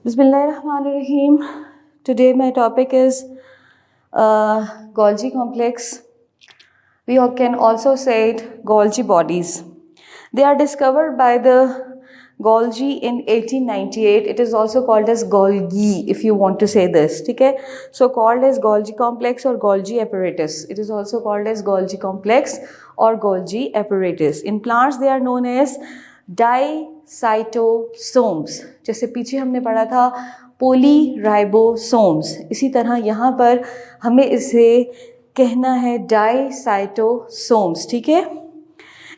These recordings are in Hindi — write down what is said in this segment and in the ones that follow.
Bismillahirrahmanirrahim. Today my topic is Golgi complex. We can also say it Golgi bodies. They are discovered by the Golgi in 1898. It is also called as Golgi if you want to say this. Okay? So called as Golgi complex or Golgi apparatus. It is also called as Golgi complex or Golgi apparatus. In plants they are known as डाइसाइटोसोम्स. जैसे पीछे हमने पढ़ा था पोलीराइबोसोम्स, इसी तरह यहाँ पर हमें इसे कहना है डाइसाइटोसोम्स. ठीक है.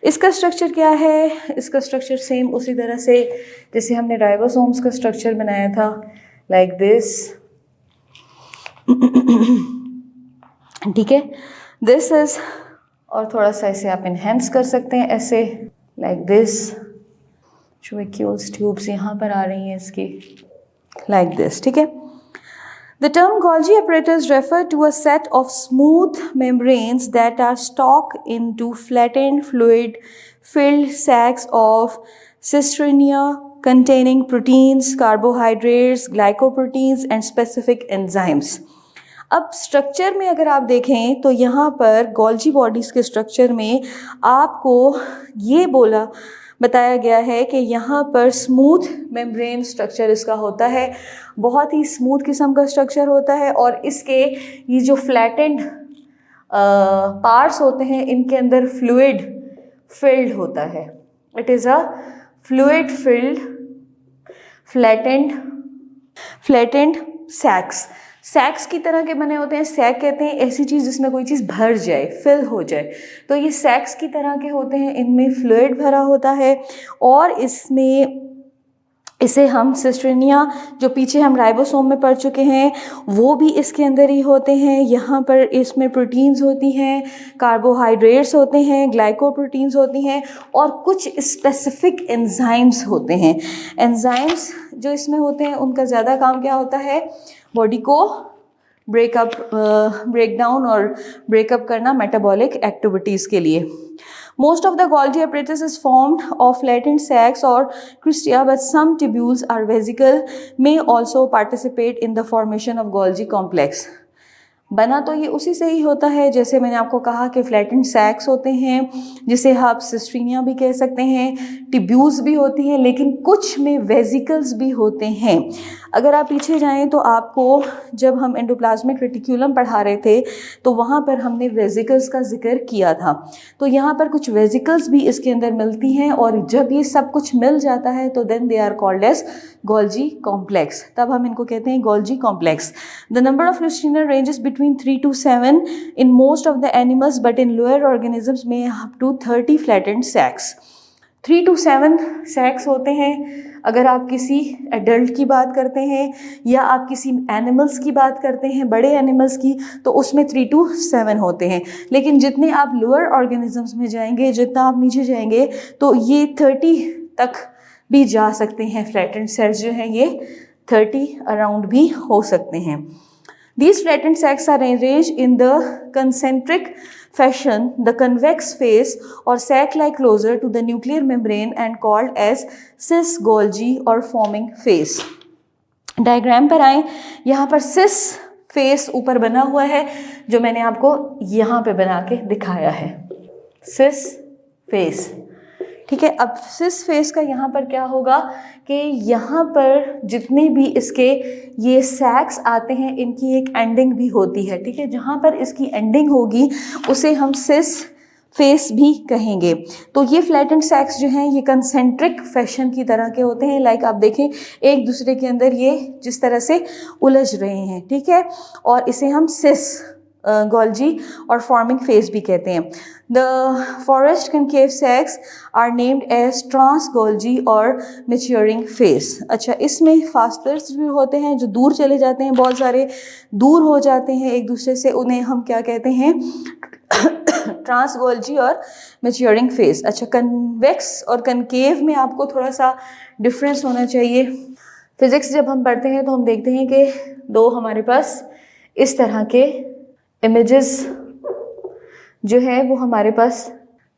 इसका स्ट्रक्चर क्या है? इसका स्ट्रक्चर सेम उसी तरह से जैसे हमने राइबोसोम्स का स्ट्रक्चर बनाया था, लाइक दिस. ठीक है. दिस इज, और थोड़ा सा इसे आप इनहेंस कर सकते हैं ऐसे, लाइक दिस. जो वैक्यूल्स ट्यूब्स यहाँ पर आ रही हैं इसकी, लाइक दिस. ठीक है. The term Golgi apparatus refer to a set of smooth membranes that are stuck into flattened fluid-filled sacs of cisternia containing proteins, carbohydrates, glycoproteins and specific enzymes. अब स्ट्रक्चर में अगर आप देखें तो यहाँ पर गोल्जी बॉडीज़ के स्ट्रक्चर में आपको ये बताया गया है कि यहाँ पर स्मूथ मेम्ब्रेन स्ट्रक्चर इसका होता है, बहुत ही स्मूथ किस्म का स्ट्रक्चर होता है. और इसके ये जो फ्लैटेंड पार्ट्स होते हैं इनके अंदर फ्लूइड फिल्ड होता है. It is a fluid filled flattened sacs. Sacs की तरह के बने होते हैं. सैक कहते हैं ऐसी चीज़ जिसमें कोई चीज़ भर जाए, फिल हो जाए. तो ये सैक्स की तरह के होते हैं, इनमें फ्लूइड भरा होता है. और इसे हम सिस्ट्रेनिया, जो पीछे हम राइबोसोम में पढ़ चुके हैं, वो भी इसके अंदर ही होते हैं. यहाँ पर इसमें प्रोटीन्स होती हैं, कार्बोहाइड्रेट्स होते हैं, ग्लाइकोप्रोटीन्स होती हैं और कुछ स्पेसिफिक एंजाइम्स होते हैं. एंजाइम्स जो इसमें होते हैं उनका ज़्यादा काम क्या होता है? बॉडी को ब्रेक डाउन और ब्रेकअप करना मेटाबॉलिक एक्टिविटीज़ के लिए. Most of the Golgi apparatus is formed of flattened sacs or crustia, but some tubules or vesicle may also participate in the formation of Golgi complex. बना तो ये उसी से ही होता है जैसे मैंने आपको कहा कि फ्लैटेंड सैक्स होते हैं, जिसे आप सिस्ट्रीनिया भी कह सकते हैं, टिब्यूल्स भी होती हैं, लेकिन कुछ में वेजिकल्स भी होते हैं. अगर आप पीछे जाएं तो आपको जब हम एंडोप्लाज्मिक रेटिक्यूलम पढ़ा रहे थे तो वहाँ पर हमने वेजिकल्स का जिक्र किया था. तो यहाँ पर कुछ वेजिकल्स भी इसके अंदर मिलती हैं और जब ये सब कुछ मिल जाता है तो then they are called as Golgi complex. तब हम इनको कहते हैं Golgi complex. The number of cristae ranges between 3 to 7 in most of the animals, but in lower organisms may up to 30 flattened sacs. 3 to 7 sacs होते हैं. अगर आप किसी एडल्ट की बात करते हैं या आप किसी एनिमल्स की बात करते हैं, बड़े एनिमल्स की, तो उसमें 3 to 7 होते हैं. लेकिन जितने आप लोअर ऑर्गेनिजम्स में जाएंगे, जितना आप नीचे जाएंगे, तो ये 30 तक भी जा सकते हैं. फ्लैटेंड सेल्स जो हैं ये 30 अराउंड भी हो सकते हैं. These flattened sacs are arranged in the concentric fashion, the convex face or sac-like closer to the nuclear membrane and called as cis Golgi or forming face. Diagram पर आए. यहाँ पर सिस फेस ऊपर बना हुआ है जो मैंने आपको यहाँ पे बना के दिखाया है, सिस फेस. ठीक है. अब सिस फेस का यहाँ पर क्या होगा कि यहाँ पर जितने भी इसके ये सैक्स आते हैं इनकी एक एंडिंग भी होती है. ठीक है. जहाँ पर इसकी एंडिंग होगी उसे हम सिस फेस भी कहेंगे. तो ये फ्लैटेंड सैक्स जो हैं ये कंसेंट्रिक फैशन की तरह के होते हैं. लाइक आप देखें एक दूसरे के अंदर ये जिस तरह से उलझ रहे हैं. ठीक है. और इसे हम सिस गोल्जी और फॉर्मिंग फेस भी कहते हैं. The forest concave sacs are named as trans Golgi और मैच्योरिंग फेस. अच्छा, इसमें फास्फरस भी होते हैं जो दूर चले जाते हैं, बहुत सारे दूर हो जाते हैं एक दूसरे से, उन्हें हम क्या कहते हैं? ट्रांस गोल्जी और मैच्योरिंग फेस. अच्छा, कन्वेक्स और कनकेव में आपको थोड़ा सा डिफरेंस होना चाहिए. फिज़िक्स जब हम पढ़ते हैं तो हम देखते हैं कि दो हमारे पास इस तरह के इमेजेस जो है वो हमारे पास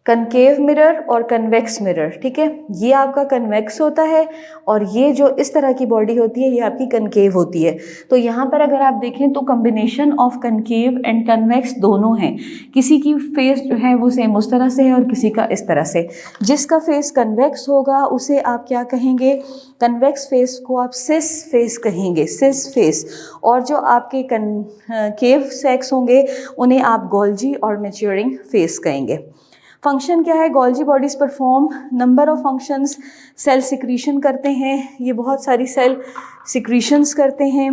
कनकेव मिरर और कन्वेक्स मिरर, ठीक है। ये आपका कन्वेक्स होता है और ये जो इस तरह की बॉडी होती है ये आपकी कनकेव होती है। तो यहाँ पर अगर आप देखें तो combination of concave and convex दोनों हैं। किसी की फेस जो है वो सेम उस तरह से है और किसी का इस तरह से। जिसका फेस कन्वेक्स होगा उसे आप क्या कहेंगे, कन्वेक्स फेस को आप सिस फेस कहेंगे, सिस फेस। और जो आपके कनकेव सेक्स होंगे उन्हें आप गोल्जी और मैच्योरिंग फेस कहेंगे। फंक्शन क्या है, Golgi bodies perform number of functions. Cell secretion करते हैं, ये बहुत सारी सेल सिक्रीशंस करते हैं।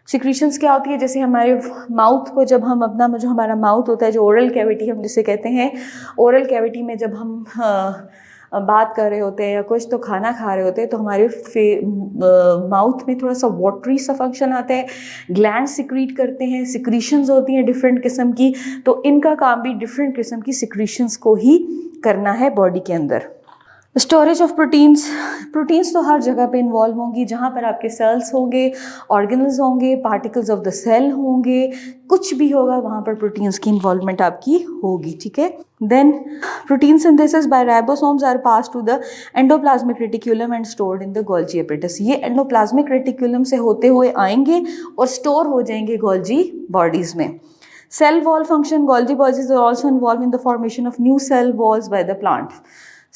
सिक्रीशंस क्या होती है, जैसे हमारे माउथ को जब हम अपना जो हमारा माउथ होता है, जो ओरल कैविटी हम जिसे कहते हैं, ओरल कैविटी में जब हम बात कर रहे होते हैं या कुछ तो खाना खा रहे होते हैं तो हमारे माउथ में थोड़ा सा वाटरी सा फंक्शन आता है। ग्लैंड सिक्रीट करते हैं, सिक्रीशंस होती हैं डिफरेंट किस्म की, तो इनका काम भी डिफरेंट किस्म की सिक्रीशंस को ही करना है बॉडी के अंदर। स्टोरेज ऑफ प्रोटीन्स, प्रोटीन्स तो हर जगह पे इन्वॉल्व होंगी, जहाँ पर आपके सेल्स होंगे, ऑर्गेनल्स होंगे, पार्टिकल्स ऑफ द सेल होंगे, कुछ भी होगा वहाँ पर प्रोटीन्स की इन्वॉल्वमेंट आपकी होगी, ठीक है। Then protein synthesis by ribosomes are pass to the endoplasmic reticulum and stored in the Golgi apparatus. ये एंडोप्लाज्मिक रेटिकुलम से होते हुए आएंगे और स्टोर हो जाएंगे गोल्जी बॉडीज में। Cell wall function, Golgi bodies are also involve in the formation of new cell walls by the plant.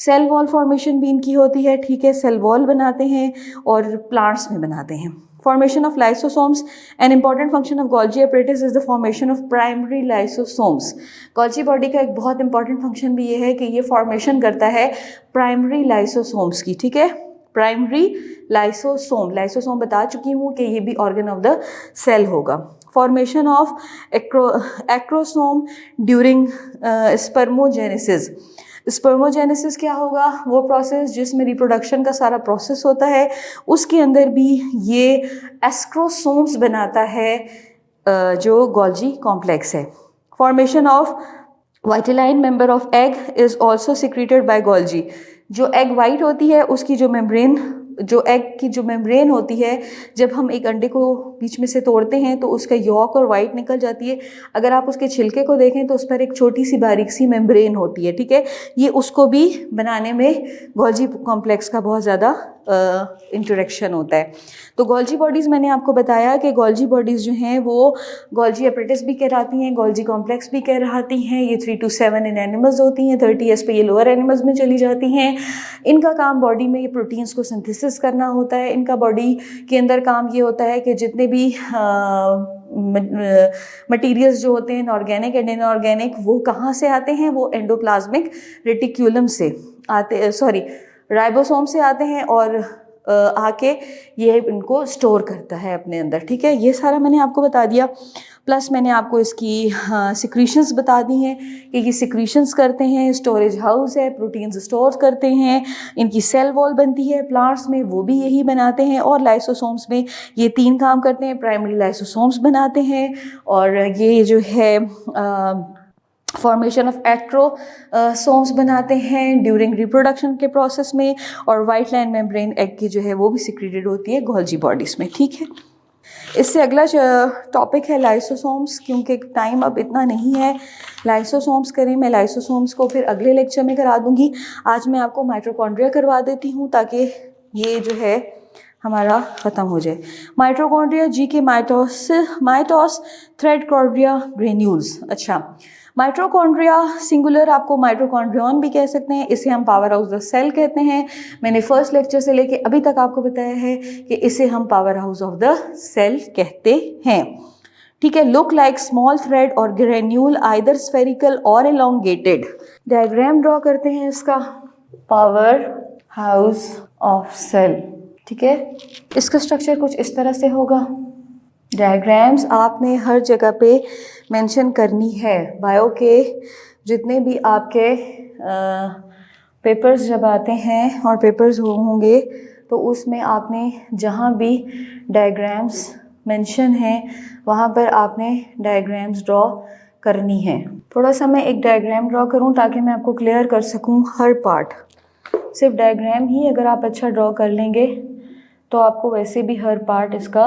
Cell wall formation भी इनकी होती है, ठीक है, सेल वॉल बनाते हैं और प्लांट्स में बनाते हैं। Formation of lysosomes, an important function of Golgi apparatus is the formation of primary lysosomes. Golgi body का एक बहुत इंपॉर्टेंट फंक्शन भी ये है कि ये फॉर्मेशन करता है प्राइमरी लाइसोसोम्स की, ठीक है। प्राइमरी लाइसोसोम, लाइसोसोम बता चुकी हूँ कि ये भी ऑर्गन ऑफ द सेल होगा। Formation of acrosome during spermatogenesis. Spermatogenesis क्या होगा, वो प्रोसेस जिसमें रिप्रोडक्शन का सारा प्रोसेस होता है, उसके अंदर भी ये एस्क्रोसोम्स बनाता है जो गोल्जी कॉम्प्लेक्स है। Formation of vitelline member of egg is also secreted by Golgi. जो एग वाइट होती है उसकी जो मेम्ब्रेन, जो एग की जो मेम्ब्रेन होती है, जब हम एक अंडे को बीच में से तोड़ते हैं तो उसका यॉक और वाइट निकल जाती है। अगर आप उसके छिलके को देखें तो उस पर एक छोटी सी बारीक सी मेम्ब्रेन होती है, ठीक है। ये उसको भी बनाने में गोल्जी कॉम्प्लेक्स का बहुत ज़्यादा इंटरेक्शन होता है। तो गोल्जी बॉडीज़ मैंने आपको बताया कि गोल्जी बॉडीज़ जो हैं वो गोल्जी एपेरेटस भी कहलाती हैं, गोल्जी कॉम्प्लेक्स भी कहलाती हैं। ये 3 to 7 इन एनिमल्स होती हैं, 30s पे ये लोअर एनिमल्स में चली जाती हैं। इनका काम बॉडी में ये प्रोटीन्स को सिंथेसिस करना होता है। इनका बॉडी के अंदर काम ये होता है कि जितने भी मटीरियल्स जो होते हैं इनऑर्गेनिक एंड इनऑर्गेनिक, वो कहाँ से आते हैं, वो एंडोप्लाज्मिक रेटिक्यूलम से आते, राइबोसोम से आते हैं और आके ये इनको स्टोर करता है अपने अंदर, ठीक है। ये सारा मैंने आपको बता दिया, प्लस मैंने आपको इसकी सिक्रीशंस बता दी हैं कि ये सिक्रीशंस करते हैं, स्टोरेज हाउस है, प्रोटीन्स स्टोर करते हैं, इनकी सेल वॉल बनती है प्लांट्स में, वो भी यही बनाते हैं, और लाइसोसोम्स में ये 3 काम करते हैं। प्राइमरी लाइसोसोम्स बनाते हैं और ये जो है फॉर्मेशन ऑफ एक्ट्रोसोम्स बनाते हैं ड्यूरिंग रिप्रोडक्शन के प्रोसेस में, और वाइट लाइन मेम्ब्रेन एग की जो है वो भी सिक्रीटेड होती है गोल्जी बॉडीज़ में, ठीक है। इससे अगला टॉपिक है लाइसोसोम्स, क्योंकि टाइम अब इतना नहीं है लाइसोसोम्स करें, मैं लाइसोसोम्स को फिर अगले लेक्चर में करा दूंगी। आज मैं आपको माइटोकॉन्ड्रिया करवा देती हूँ ताकि ये जो है हमारा ख़त्म हो जाए। माइटोकॉन्ड्रिया जी के माइटोस थ्रेड कॉर्डिया ग्रेन्यूल्स। अच्छा, माइटोकॉन्ड्रिया सिंगुलर आपको माइटोकॉन्ड्रियन भी कह सकते हैं, इसे हम पावर हाउस ऑफ सेल कहते हैं। मैंने फर्स्ट लेक्चर से लेके अभी तक आपको बताया है कि इसे हम power house of the cell कहते हैं, ठीक है। लुक लाइक स्मॉल थ्रेड और ग्रेन्यूल आइदर स्फेरिकल और एलोंगेटेड। डायग्राम ड्रॉ करते हैं इसका, पावर हाउस ऑफ सेल, ठीक है। इसका स्ट्रक्चर कुछ इस तरह से होगा। डायग्राम्स आपने हर जगह पे मेंशन करनी है। बायो के जितने भी आपके पेपर्स जब आते हैं और पेपर्स होंगे तो उसमें आपने जहाँ भी डायग्राम्स मेंशन हैं वहाँ पर आपने डायग्राम्स ड्रॉ करनी है। थोड़ा सा मैं एक डायग्राम ड्रॉ करूँ ताकि मैं आपको क्लियर कर सकूँ हर पार्ट। सिर्फ डायग्राम ही अगर आप अच्छा ड्रॉ कर लेंगे तो आपको वैसे भी हर पार्ट इसका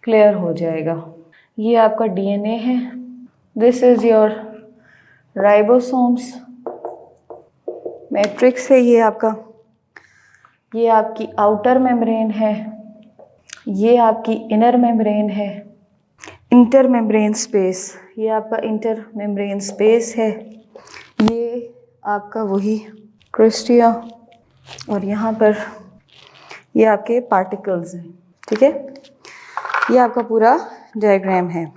क्लियर हो जाएगा। ये आपका डीएनए है, this is your ribosomes, matrix है ये आपका, ये आपकी आउटर मेम्ब्रेन है, ये आपकी इनर मेम्ब्रेन है, इंटर मेम्ब्रेन स्पेस, ये आपका इंटर मेम्ब्रेन स्पेस है, ये आपका वही क्रिस्टिया, और यहाँ पर ये आपके पार्टिकल्स हैं। ठीक है, ये आपका पूरा डायग्राम है।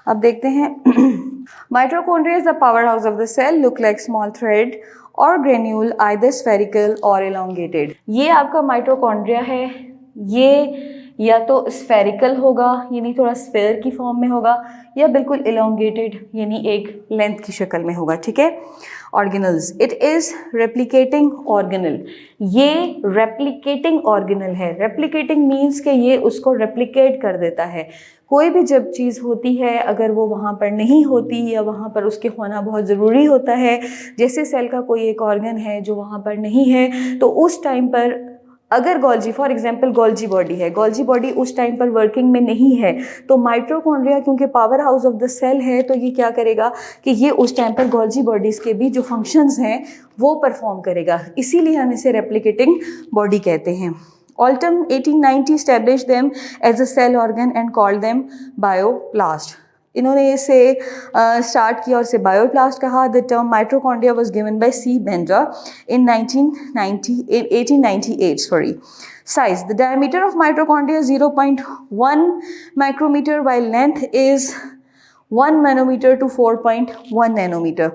अब देखते हैं mitochondria is the power house of the cell, look like small thread और ग्रेन्यूल आइदर स्फेरिकल और एलोंगेटेड। ये आपका माइटोकॉन्ड्रिया है, ये या तो स्फेरिकल होगा यानी थोड़ा स्फेयर की फॉर्म में होगा, या बिल्कुल एलोंगेटेड यानी एक लेंथ की शक्ल में होगा। ठीक है, organelles, it is replicating organelle, ये रेप्लिकेटिंग ऑर्गेनल है। रेप्लिकेटिंग मीन्स कि ये उसको रेप्लिकेट कर देता है। कोई भी जब चीज़ होती है अगर वो वहाँ पर नहीं होती या वहाँ पर उसके होना बहुत ज़रूरी होता है, जैसे सेल का कोई एक ऑर्गन है जो वहाँ पर नहीं है, तो उस टाइम पर अगर Golgi, for example Golgi body है, गोल्जी बॉडी उस टाइम पर वर्किंग में नहीं है, तो माइटोकॉन्ड्रिया क्योंकि power house of the cell है, तो ये क्या करेगा कि ये उस टाइम पर गोल्जी बॉडीज़ के भी जो फंक्शंस हैं वो परफॉर्म करेगा, इसीलिए हम इसे रेप्लिकेटिंग बॉडी कहते हैं। Alton 1890 established them as a cell organ and called them bioplast. इन्होंने इसे स्टार्ट किया और इसे बायोप्लास्ट कहा। The term mitochondria was given by C Benda in 1898 sorry. Size, the diameter of mitochondria 0.1 micrometre while length is 1 nanometre to 4.1 nanometre.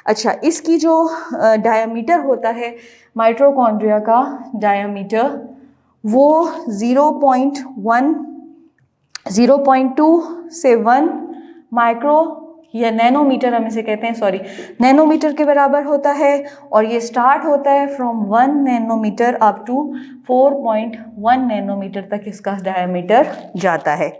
अच्छा, इसकी जो डायमीटर होता है माइटोकॉन्ड्रिया का डायमीटर वो 0.2 से 1 माइक्रो या नैनोमीटर हम इसे कहते हैं, सॉरी नैनोमीटर के बराबर होता है, और ये स्टार्ट होता है from 1 nanometre up to 4.1 nanometre तक इसका डायमीटर जाता है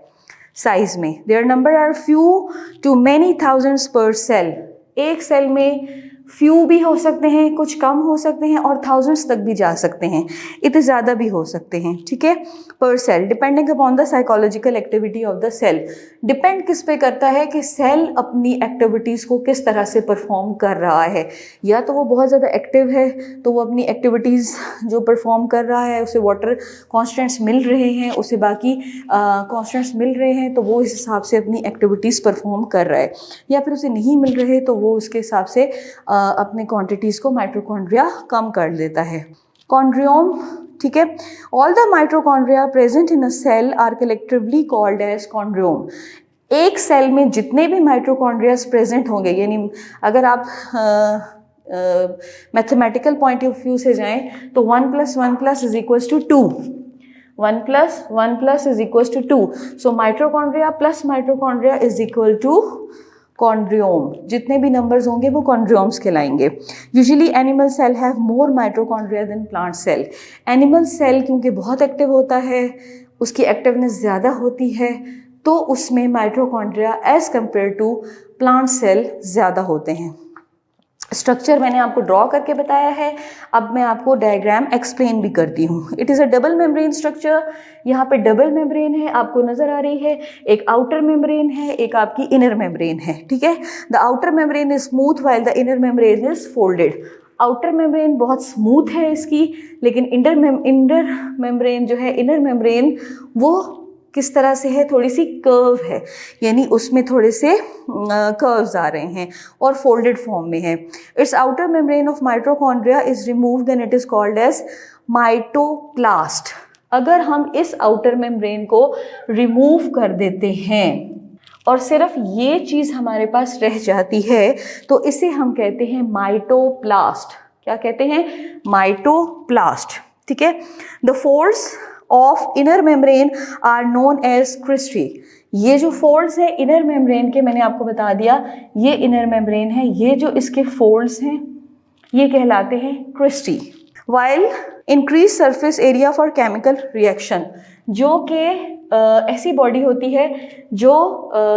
साइज में। Their number are few to many thousands per cell. एक सेल में फ्यू भी हो सकते हैं, कुछ कम हो सकते हैं, और थाउजेंड्स तक भी जा सकते हैं, इतने ज़्यादा भी हो सकते हैं। ठीक है, per cell, depending upon the psychological activity of the cell. Depend किस पे करता है कि सेल अपनी एक्टिविटीज़ को किस तरह से परफॉर्म कर रहा है। या तो वो बहुत ज़्यादा एक्टिव है तो वो अपनी एक्टिविटीज़ जो परफॉर्म कर रहा है उसे वाटर कॉन्स्टेंट्स मिल रहे हैं, उसे बाकी कॉन्स्टेंट्स मिल रहे हैं, तो वो इस हिसाब से अपनी एक्टिविटीज़ परफॉर्म कर रहा है। या फिर उसे नहीं मिल रहे तो वो उसके हिसाब से अपने क्वांटिटीज़ को माइटोकॉन्ड्रिया कम कर देता है। कॉन्ड्रियोम, ठीक है, all the mitochondria present in a cell are collectively called as chondriome. एक सेल में जितने भी माइटोकॉन्ड्रियाज प्रेजेंट होंगे, यानी अगर आप मैथमेटिकल पॉइंट ऑफ व्यू से जाएं तो 1 + 1 + = 2, 1 + 1 + = 2, so mitochondria plus mitochondria is equal to chondriome. जितने भी नंबर्स होंगे वो कॉन्ड्रियोम्स कहलाएंगे। Usually animal cell have more mitochondria than plant cell. Animal cell क्योंकि बहुत एक्टिव होता है, उसकी एक्टिवनेस ज़्यादा होती है, तो उसमें mitochondria as compare to plant cell ज़्यादा होते हैं। स्ट्रक्चर मैंने आपको ड्रॉ करके बताया है, अब मैं आपको डायग्राम एक्सप्लेन भी करती हूँ। It is a double membrane structure. यहाँ पे डबल मेम्ब्रेन है, आपको नज़र आ रही है, एक आउटर मेम्ब्रेन है, एक आपकी इनर मेम्ब्रेन है। ठीक है, the outer membrane is smooth while the inner membrane is folded. Outer membrane बहुत स्मूथ है इसकी, लेकिन इंटर मेम्ब्रेन जो है, इनर मेम्ब्रेन, वो किस तरह से है, थोड़ी सी कर्व है, यानी उसमें थोड़े से कर्व्स आ रहे हैं और फोल्डेड फॉर्म में है। It's outer membrane of mitochondria is removed then it is called as mitoplast. अगर हम इस आउटर मेम्ब्रेन को रिमूव कर देते हैं और सिर्फ ये चीज़ हमारे पास रह जाती है, तो इसे हम कहते हैं माइटोप्लास्ट। क्या कहते हैं? माइटोप्लास्ट। ठीक है, the folds of inner membrane are known as cristae. ये जो फोल्ड्स हैं इनर मेम्ब्रेन के, मैंने आपको बता दिया ये इनर मेम्ब्रेन है, ये जो इसके फोल्ड्स हैं ये कहलाते हैं cristae. While increase surface area for chemical reaction, जो कि ऐसी बॉडी होती है जो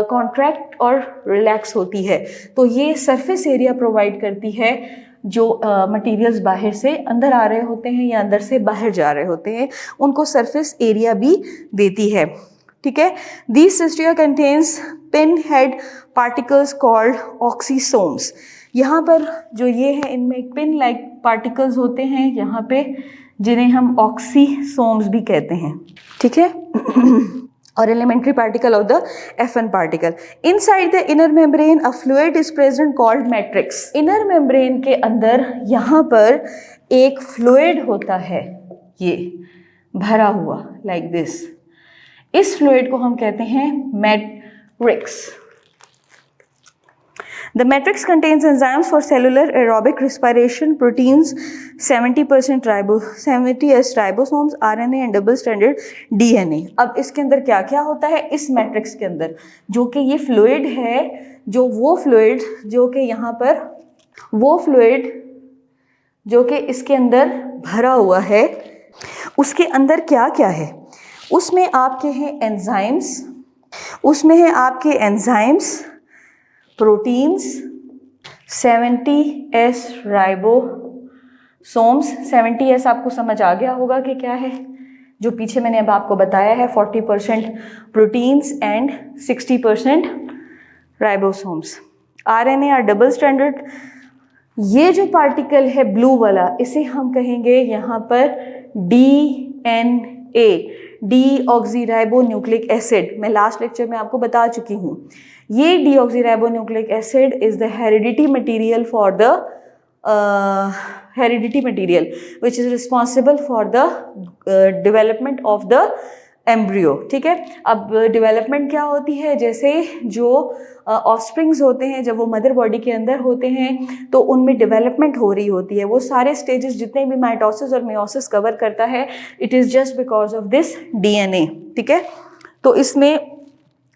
कॉन्ट्रैक्ट और रिलैक्स होती है, तो ये सरफेस एरिया प्रोवाइड करती है जो मटेरियल्स बाहर से अंदर आ रहे होते हैं या अंदर से बाहर जा रहे होते हैं, उनको सरफेस एरिया भी देती है। ठीक है, this cristae contains pin head particles called oxysomes. यहाँ पर जो ये है इनमें एक पिन लाइक पार्टिकल्स होते हैं यहाँ पे, जिन्हें हम ऑक्सीसोम्स भी कहते हैं, ठीक है, और elementary particle of the F1 particle. Inside the inner membrane a fluid is present called matrix. Inner membrane के अंदर यहाँ पर एक fluid होता है, ये भरा हुआ like this. इस fluid को हम कहते हैं matrix. The matrix contains enzymes for cellular aerobic respiration, proteins, 70% 70s ribosomes, RNA and double stranded DNA. अब इसके अंदर क्या क्या होता है इस मैट्रिक्स के अंदर, जो कि ये फ्लूइड है, जो वो फ्लूइड जो कि यहाँ पर, वो फ्लूइड जो कि इसके अंदर भरा हुआ है, उसके अंदर क्या क्या है, उसमें आपके हैं एंजाइम्स, उसमें है आपके enzymes, proteins, 70s ribosomes, 70s आपको समझ आ गया होगा कि क्या है, जो पीछे मैंने अब आपको बताया है, 40% प्रोटीन्स एंड 60% राइबोसोम्स। RNA और डबल स्ट्रैंडेड, ये जो पार्टिकल है ब्लू वाला, इसे हम कहेंगे यहाँ पर DNA, डीऑक्सीराइबोन्यूक्लिक एसिड। मैं लास्ट लेक्चर में आपको बता चुकी हूँ, ये deoxyribonucleic acid is the heredity material for the heredity material which is responsible for the development of the embryo, ठीक है। अब डेवलपमेंट क्या होती है, जैसे जो ऑफस्प्रिंग्स होते हैं, जब वो मदर बॉडी के अंदर होते हैं तो उनमें डेवलपमेंट हो रही होती है, वो सारे स्टेजेस जितने भी माइटोसिस और मियोसिस कवर करता है, it is just because of this DNA, ठीक है। तो इसमें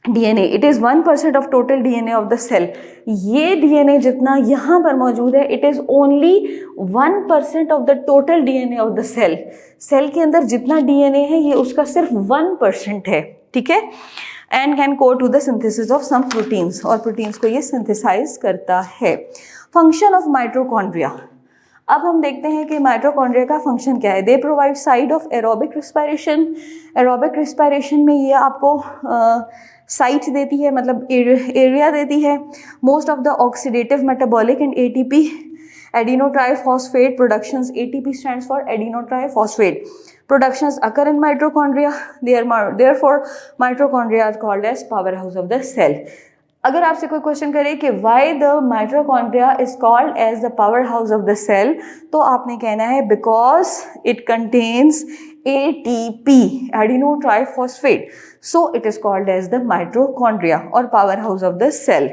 DNA, it is 1% of total DNA of the cell. ये DNA जितना यहाँ पर मौजूद है, it is only 1% of the total DNA of the cell. Cell के अंदर जितना DNA है ये उसका सिर्फ 1% है, ठीक है। And can go to the synthesis of some proteins, और प्रोटीन्स को ये सिंथेसाइज करता है। फंक्शन ऑफ माइटोकॉन्ड्रिया, अब हम देखते हैं कि माइटोकॉन्ड्रिया का फंक्शन क्या है। They provide site of aerobic respiration. Aerobic respiration में ये आपको साइट देती है, मतलब एरिया देती है। Most of the oxidative metabolic and ATP adenotryphosphate productions, ATP stands for adenotryphosphate productions occur in mitochondria. Therefore mitochondria are called as powerhouse of the cell. अगर आपसे कोई क्वेश्चन करे कि why the mitochondria is called as the powerhouse of the cell, तो आपने कहना है because it contains ATP, adenotryphosphate, so it is called as the mitochondria और powerhouse of the cell.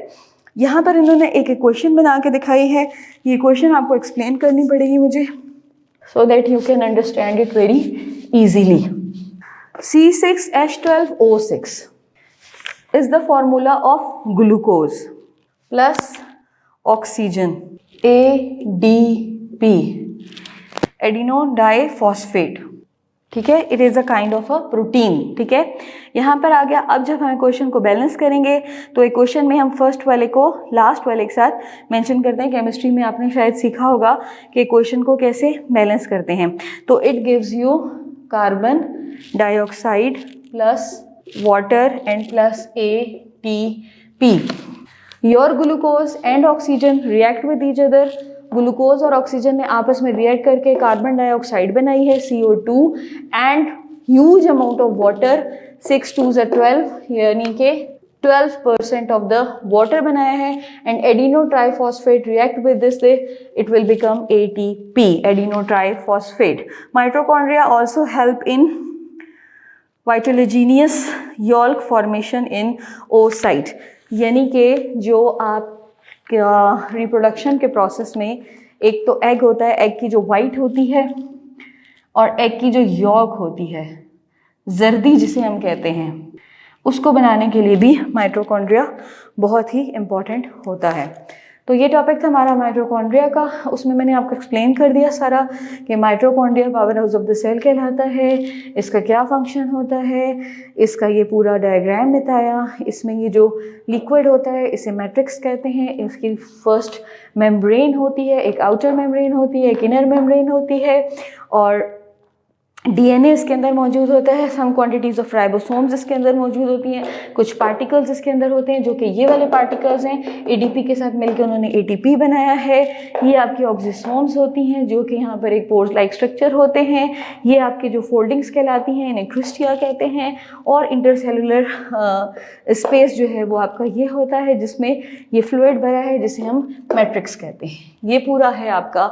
यहाँ पर इन्होंने एक इक्वेशन बना के दिखाई है, ये इक्वेशन आपको एक्सप्लेन करनी पड़ेगी मुझे, so that you can understand it very easily. C6H12O6 is the formula of glucose plus oxygen, ADP, adenodiphosphate, ठीक है। It is a kind of a protein, ठीक है। यहाँ पर आ गया। अब जब हम क्वेश्चन को बैलेंस करेंगे तो इक्वेशन में हम फर्स्ट वाले को लास्ट वाले के साथ मेंशन करते हैं। केमिस्ट्री में आपने शायद सीखा होगा कि इक्वेशन को कैसे बैलेंस करते हैं। तो it gives you carbon dioxide plus water and plus ATP. Your glucose and oxygen react with each other. Glucose और ऑक्सीजन ने आपस में रिएक्ट करके कार्बन डाइऑक्साइड बनाई है CO2 and huge amount of water, 6 2 12, यानी कि 12% ऑफ द वाटर बनाया है। And adenotriphosphate react with this, it will become ATP, adenotriphosphate. Mitochondria also help in vitellogenous yolk formation in oocyte, यानी कि जो आप रिप्रोडक्शन के प्रोसेस में एक तो एग होता है, एग की जो वाइट होती है और एग की जो यॉल्क होती है, जर्दी जिसे हम कहते हैं, उसको बनाने के लिए भी माइटोकॉन्ड्रिया बहुत ही इम्पॉर्टेंट होता है। तो ये टॉपिक था हमारा माइटोकॉन्ड्रिया का। उसमें मैंने आपको एक्सप्लेन कर दिया सारा कि mitochondria power house of the cell कहलाता है, इसका क्या फंक्शन होता है, इसका ये पूरा डायग्राम बताया। इसमें ये जो लिक्विड होता है इसे मैट्रिक्स कहते हैं। इसकी फर्स्ट मेम्ब्रेन होती है, एक आउटर मेम्ब्रेन होती है, एक इनर मेम्ब्रेन होती है, और DNA इसके अंदर मौजूद होता है, सम क्वांटिटीज़ ऑफ राइबोसोम्स इसके अंदर मौजूद होती हैं, कुछ पार्टिकल्स इसके अंदर होते हैं जो कि ये वाले पार्टिकल्स हैं, ADP के साथ मिलकर उन्होंने ATP बनाया है। ये आपकी ऑक्सीसोम्स होती हैं जो कि यहाँ पर एक पोर्स लाइक स्ट्रक्चर होते हैं। ये आपके जो फोल्डिंग्स कहलाती हैं, इन्हें क्रिस्टिया कहते हैं। और इंटरसेलुलर स्पेस जो है वो आपका ये होता है जिसमें ये फ्लूइड भरा है जिसे हम मैट्रिक्स कहते हैं। ये पूरा है आपका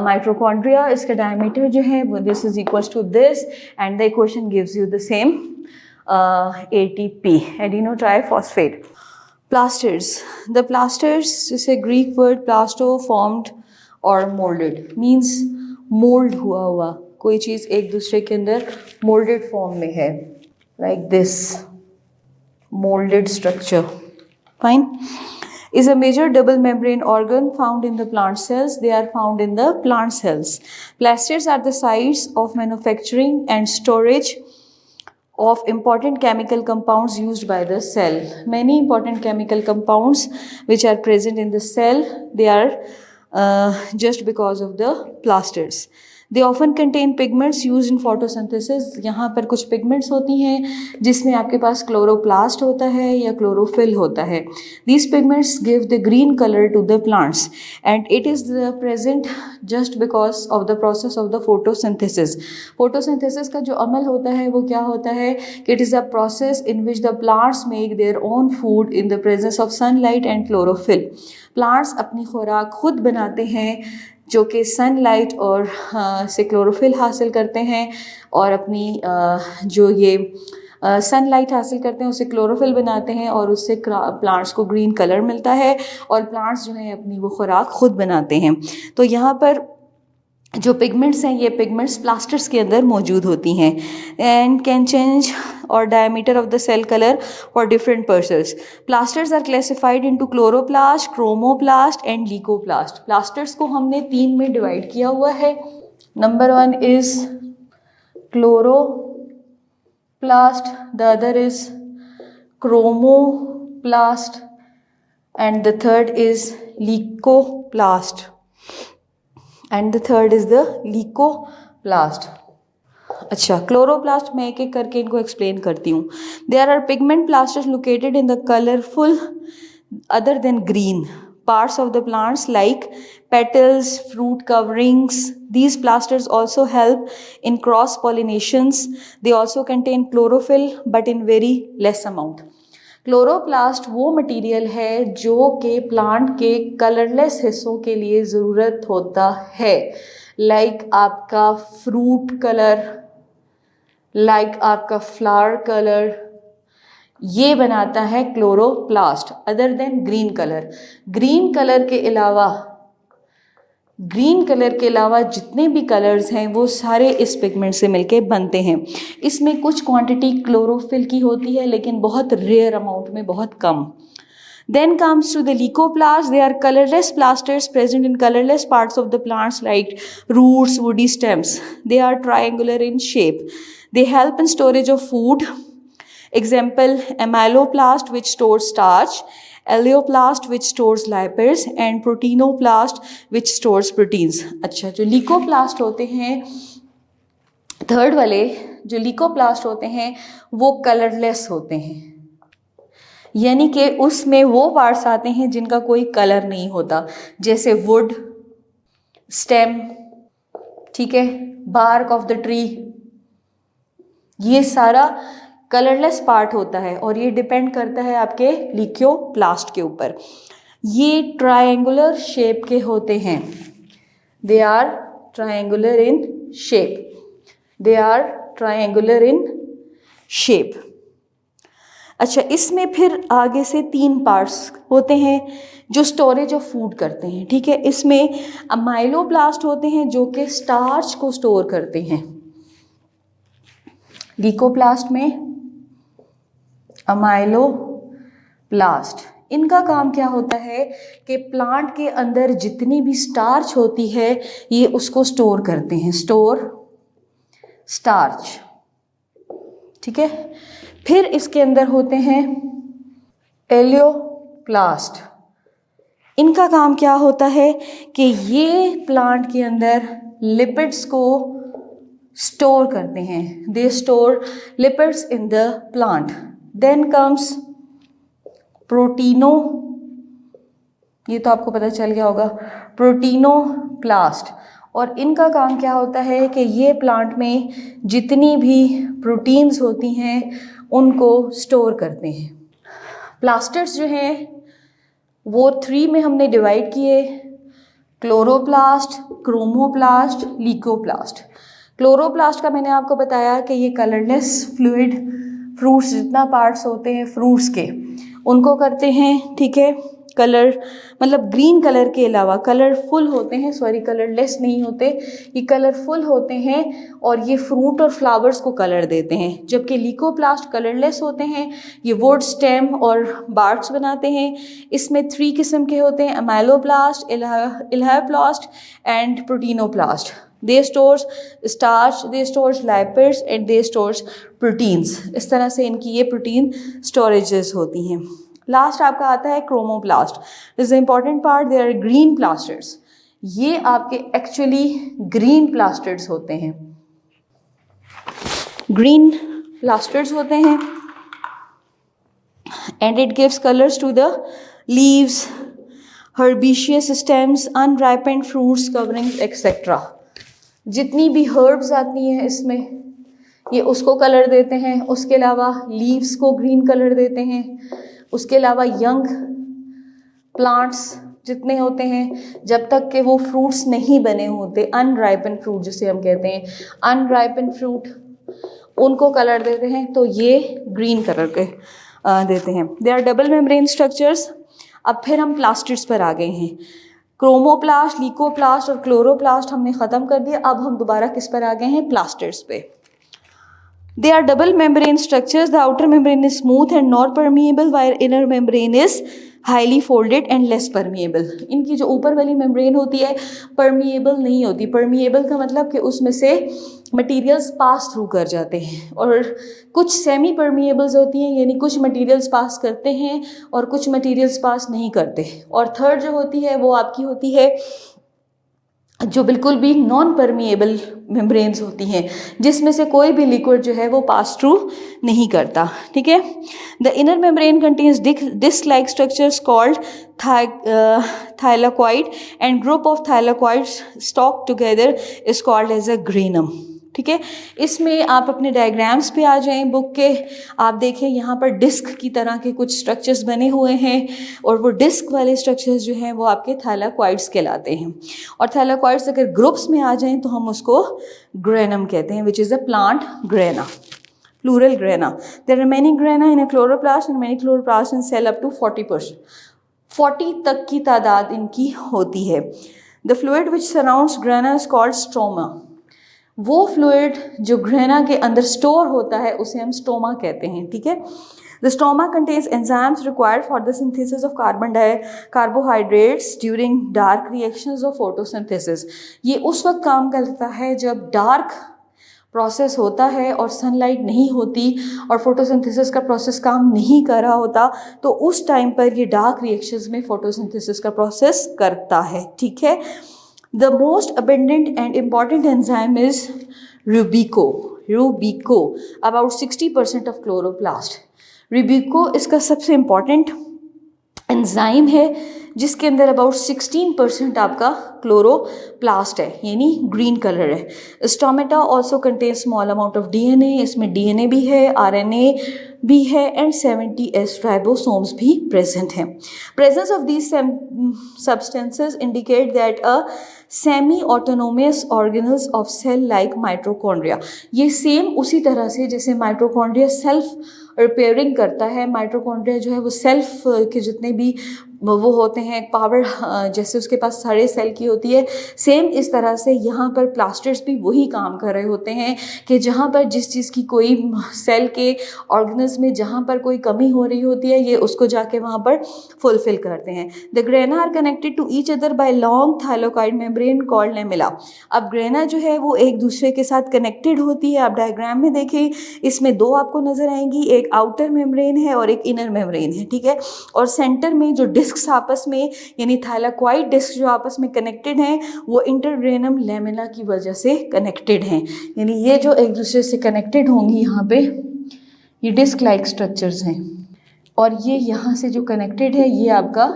माइटोकॉन्ड्रिया। इसका डायमीटर जो है वो this is equals to this and the equation gives you the same ATP, adeno triphosphate. Plastids, the plastids जिसे ग्रीक वर्ड प्लास्टो फॉर्म्ड और मोल्डेड मीन्स मोल्ड हुआ कोई चीज़ एक दूसरे के अंदर मोल्डेड फॉर्म में है, like this molded structure. Fine. Is a major double membrane organ found in the plant cells. They are found in the plant cells. Plasters are the sites of manufacturing and storage of important chemical compounds used by the cell. Many important chemical compounds which are present in the cell, they are just because of the plasters. They often contain pigments used in photosynthesis. यहाँ पर कुछ pigments होती हैं जिसमें आपके पास क्लोरोप्लास्ट होता है या क्लोरोफिल होता है. These pigments give the green color to the plants and it is present just because of the process of the photosynthesis. Photosynthesis का जो अमल होता है वो क्या होता है कि it is a process in which the plants make their own food in the presence of sunlight and chlorophyll. Plants अपनी खुराक खुद बनाते हैं जो कि सनलाइट और से क्लोरोफिल हासिल करते हैं और अपनी जो ये सनलाइट हासिल करते हैं उससे क्लोरोफिल बनाते हैं और उससे प्लांट्स को ग्रीन कलर मिलता है और प्लांट्स जो हैं अपनी वो खुराक खुद बनाते हैं. तो यहाँ पर जो पिगमेंट्स हैं ये पिगमेंट्स प्लास्टर्स के अंदर मौजूद होती हैं एंड कैन चेंज और diameter of the cell colour for different purposes. Plastids are classified into chloroplast, chromoplast and leucoplast. Plastids को हमने 3 में डिवाइड किया हुआ है. Number 1 is chloroplast, the other is chromoplast and the third is leucoplast. And the third is the leucoplast. अच्छा, क्लोरोप्लास्ट मैं एक एक करके इनको एक्सप्लेन करती हूँ. There are pigment plastids located in the colourful other than green parts of the plants like petals, fruit coverings. These plasters also help in cross pollinations. They also contain chlorophyll but in very less amount. Chloroplast वो मटेरियल है जो कि प्लांट के कलरलेस हिस्सों के लिए ज़रूरत होता है, लाइक आपका फ्रूट कलर, लाइक आपका फ्लावर कलर, ये बनाता है chloroplast other than green colour. Green colour के अलावा जितने भी कलर्स हैं वो सारे इस पिगमेंट से मिलके बनते हैं. इसमें कुछ क्वांटिटी क्लोरोफिल की होती है लेकिन बहुत रेयर अमाउंट में, बहुत कम. Then comes to the leucoplasts. They are colorless plasters present in colorless parts of the plants like roots, woody stems. They are triangular in shape. They help in storage of food. Example, amyloplast which stores starch, alloplast which stores lipids and proteinoplast which stores proteins. अच्छा, जो लीकोप्लास्ट होते हैं थर्ड वाले जो लीकोप्लास्ट होते हैं वो कलरलेस होते हैं, यानी कि उसमें वो पार्ट्स आते हैं जिनका कोई कलर नहीं होता, जैसे वुड, स्टेम, ठीक है, बार्क ऑफ द ट्री, ये सारा कलरलेस पार्ट होता है और ये डिपेंड करता है आपके लीकोप्लास्ट के ऊपर. ये ट्रायंगुलर शेप के होते हैं. They are triangular in shape. They are triangular in shape. अच्छा, इसमें फिर आगे से 3 पार्ट्स होते हैं जो स्टोरेज ऑफ फूड करते हैं, ठीक है. इसमें अमाइलोप्लास्ट होते हैं जो कि स्टार्च को स्टोर करते हैं. लीकोप्लास्ट में अमाइलोप्लास्ट, इनका काम क्या होता है कि प्लांट के अंदर जितनी भी स्टार्च होती है ये उसको स्टोर करते हैं, स्टोर स्टार्च, ठीक है. फिर इसके अंदर होते हैं एलियोप्लास्ट. इनका काम क्या होता है कि ये प्लांट के अंदर लिपिड्स को स्टोर करते हैं, they store lipids in the plant. Then comes proteino, ये तो आपको पता चल गया होगा, प्रोटीनोप्लास्ट। और इनका काम क्या होता है कि ये प्लांट में जितनी भी प्रोटीन्स होती हैं उनको स्टोर करते हैं। प्लास्टिड्स जो हैं वो 3 में हमने डिवाइड किए, क्लोरोप्लास्ट, क्रोमोप्लास्ट, लीकोप्लास्ट। क्लोरोप्लास्ट का मैंने आपको बताया कि ये कलरलेस फ्लूइड, फ्रूट्स जितना पार्ट्स होते हैं फ्रूट्स के उनको करते हैं, ठीक है। कलर मतलब ग्रीन कलर के अलावा कलरफुल होते हैं, सॉरी कलरलेस नहीं होते, ये कलरफुल होते हैं और ये फ्रूट और फ्लावर्स को कलर देते हैं। जबकि लीकोप्लास्ट कलरलेस होते हैं, ये वुड, स्टेम और बार्क्स बनाते हैं। इसमें 3 किस्म के होते हैं, amyloplast, elaioplast and proteinoplast. They stores starch, they stores lipids and they stores proteins. इस तरह से इनकी ये प्रोटीन स्टोरेजेस होती हैं। लास्ट आपका आता है chromoplast. This is important part, they are green plastids. ये आपके एक्चुअली ग्रीन प्लास्टिड्स होते हैं, ग्रीन प्लास्टिड्स होते हैं and it gives colours to the leaves, herbaceous stems, unripened fruits, coverings etc. जितनी भी हर्ब्स आती हैं इसमें ये उसको कलर देते हैं। उसके अलावा लीव्स को ग्रीन कलर देते हैं। उसके अलावा यंग प्लांट्स जितने होते हैं जब तक कि वो फ्रूट्स नहीं बने होते, अनराइपन फ्रूट जिसे हम कहते हैं, अनराइपन फ्रूट उनको कलर देते हैं, तो ये ग्रीन कलर के देते हैं। They are double membrane structures. अब फिर हम प्लास्टिड्स पर आ गए हैं। क्रोमोप्लास्ट, लीकोप्लास्ट और क्लोरोप्लास्ट हमने ख़त्म कर दिया। अब हम दोबारा किस पर आ गए हैं? प्लास्टिड्स पे। They are double membrane structures. The outer membrane is smooth and not permeable, while inner membrane is highly folded and less permeable. इनकी जो ऊपर वाली मेम्ब्रेन होती है permeable नहीं होती। permeable का मतलब कि उसमें से मटीरियल्स पास थ्रू कर जाते हैं, और कुछ सेमी परमिएबल्स होती हैं, यानी कुछ मटीरियल्स पास करते हैं और कुछ मटीरियल्स पास नहीं करते। और थर्ड जो होती है वो आपकी होती है जो बिल्कुल भी नॉन परमिएबल मेम्ब्रेन्स होती हैं, जिसमें से कोई भी लिक्विड जो है वो पास थ्रू नहीं करता। ठीक है। The inner membrane contains disc like structures called thylakoid and group of thylakoids stocked together is called as a granum। ठीक है। इसमें आप अपने डायग्राम्स पे आ जाएं बुक के, आप देखें यहाँ पर डिस्क की तरह के कुछ स्ट्रक्चर्स बने हुए हैं, और वो डिस्क वाले स्ट्रक्चर्स जो हैं वो आपके थाइलाकॉइड्स कहलाते हैं। और थाइलाकॉइड्स अगर ग्रुप्स में आ जाएं तो हम उसको ग्रेनम कहते हैं, which is a plant grana, plural grana. There are many grana in a chloroplast and many chloroplast in cell up to 40%। 40 तक की तादाद इनकी होती है। The fluid which surrounds grana is called stroma. वो फ्लूइड जो ग्रेना के अंदर स्टोर होता है उसे हम स्टोमा कहते हैं। ठीक है। The stoma contains enzymes required for the synthesis of carbohydrates during dark reactions of photosynthesis. ये उस वक्त काम करता है जब डार्क प्रोसेस होता है और सनलाइट नहीं होती और फोटोसिंथेसिस का प्रोसेस काम नहीं कर रहा होता, तो उस टाइम पर ये डार्क रिएक्शंस में फोटोसिंथेसिस का प्रोसेस करता है। ठीक है। The most abundant and important enzyme is Rubico. Rubico, about 60% of chloroplast. Rubico इसका सबसे इम्पॉर्टेंट एंजाइम है, जिसके अंदर अबाउट 16% आपका क्लोरोप्लास्ट है, यानी ग्रीन कलर है। Stomata also contain small amount of DNA। इसमें DNA भी है, RNA भी है एंड 70S राइबोसोम्स भी प्रेजेंट हैं। Presence of these substances indicate that a semi-autonomous organelles of cell like mitochondria। ये सेम उसी तरह से जैसे माइटोकॉन्ड्रिया सेल्फ रिपेयरिंग करता है, माइटोकॉन्ड्रिया जो है वो सेल्फ के जितने भी वो होते हैं पावर, जैसे उसके पास सारे सेल की होती है, सेम इस तरह से यहाँ पर प्लास्टिड्स भी वही काम कर रहे होते हैं कि जहाँ पर जिस चीज़ की कोई सेल के ऑर्गेनल्स में जहाँ पर कोई कमी हो रही होती है, ये उसको जाके वहाँ पर फुलफिल करते हैं। The grana are connected to each other by long thylakoid membrane called lamella. अब ग्रेना जो है वो एक दूसरे के साथ कनेक्टेड होती है। आप डायग्राम में देखें, इसमें दो आपको नजर आएंगी, एक आउटर मेम्ब्रेन है और एक इनर मेम्ब्रेन है। ठीक है। और सेंटर में जो डिस्क्स आपस में, यानी थाइलाकॉइड डिस्क जो आपस में कनेक्टेड हैं, वो इंटरग्रेनम लेमिना की वजह से कनेक्टेड हैं। यानी ये जो एक दूसरे से कनेक्टेड होंगी यहाँ पे, ये डिस्क लाइक स्ट्रक्चर्स हैं, और ये यहाँ से जो कनेक्टेड है ये आपका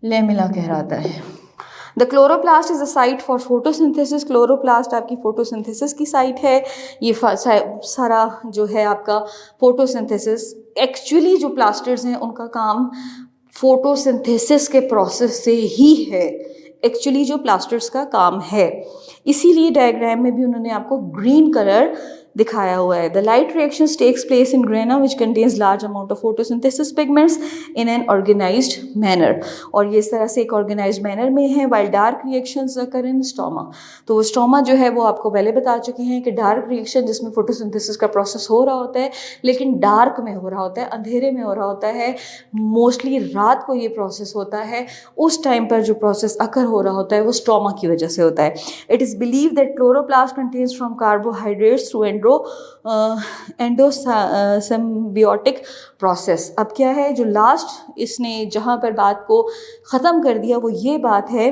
लेमिला कहलाता है। The chloroplast is a site for photosynthesis. Chloroplast आपकी फोटोसिंथेसिस की साइट है। ये सारा जो है आपका फोटोसिंथेसिस, एक्चुअली जो प्लास्टिड्स हैं उनका काम फोटोसिंथेसिस के प्रोसेस से ही है, एक्चुअली जो प्लास्टिड्स का काम है। इसीलिए डायग्राम में भी उन्होंने आपको ग्रीन कलर दिखाया हुआ है। The light reactions takes place in grana which contains large amount of photosynthesis pigments in an organised manner, और ये इस तरह से एक ऑर्गेनाइज्ड मैनर में है। वाइल डार्क रिएक्शंस अकर इन स्टोमा, तो वो स्टोमा जो है वो आपको पहले बता चुके हैं कि डार्क रिएक्शन जिसमें फोटोसिंथेसिस का प्रोसेस हो रहा होता है, लेकिन डार्क में हो रहा होता है, अंधेरे में हो रहा होता है, मोस्टली रात को ये प्रोसेस होता है। उस टाइम पर जो प्रोसेस अकर हो रहा होता है वो स्टोमा की वजह से होता है। It is believe that chloroplast contains from carbohydrates through endosymbiotic process. अब क्या है, जो लास्ट इसने जहाँ पर बात को ख़त्म कर दिया वो ये बात है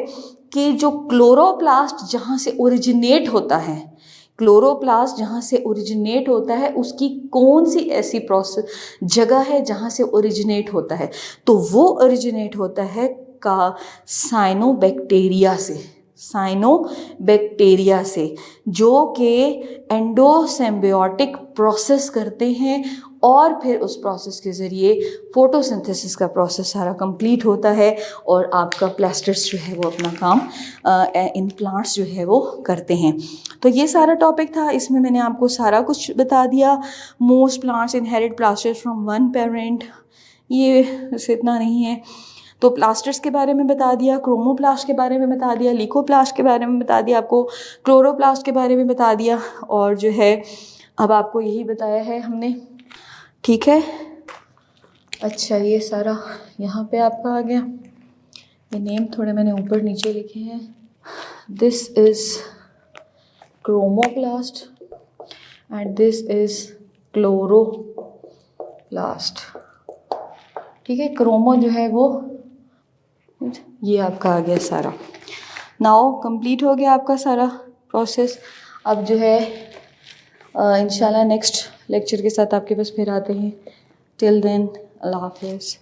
कि जो क्लोरोप्लास्ट जहाँ से ओरिजिनेट होता है, क्लोरोप्लास्ट जहाँ से ओरिजिनेट होता है उसकी कौन सी ऐसी प्रोसेस जगह है जहाँ से ओरिजिनेट होता है, तो वो ओरिजिनेट होता है का साइनोबैक्टीरिया से, साइनोबैक्टीरिया से, जो कि एंडोसिम्बियोटिक प्रोसेस करते हैं, और फिर उस प्रोसेस के ज़रिए फोटोसिंथेसिस का प्रोसेस सारा कंप्लीट होता है और आपका प्लास्टिड्स जो है वो अपना काम इन प्लांट्स जो है वो करते हैं। तो ये सारा टॉपिक था, इसमें मैंने आपको सारा कुछ बता दिया। Most plants inherit plastids from one parent, ये वैसे इतना नहीं है। तो प्लास्टिड्स के बारे में बता दिया, क्रोमोप्लास्ट के बारे में बता दिया, लिकोप्लास्ट के बारे में बता दिया, आपको क्लोरोप्लास्ट के बारे में बता दिया, और जो है अब आपको यही बताया है हमने, ठीक है। अच्छा, ये सारा यहाँ पे आपका आ गया। ये नेम थोड़े मैंने ऊपर नीचे लिखे हैं। This is chromoplast and this is chloroplast, ठीक है। क्रोमो जो है वो ये आपका आ गया सारा। नाउ कंप्लीट हो गया आपका सारा प्रोसेस। अब जो है इंशाल्लाह नेक्स्ट लेक्चर के साथ आपके पास फिर आते हैं। टिल देन, अल्लाह हाफिज़।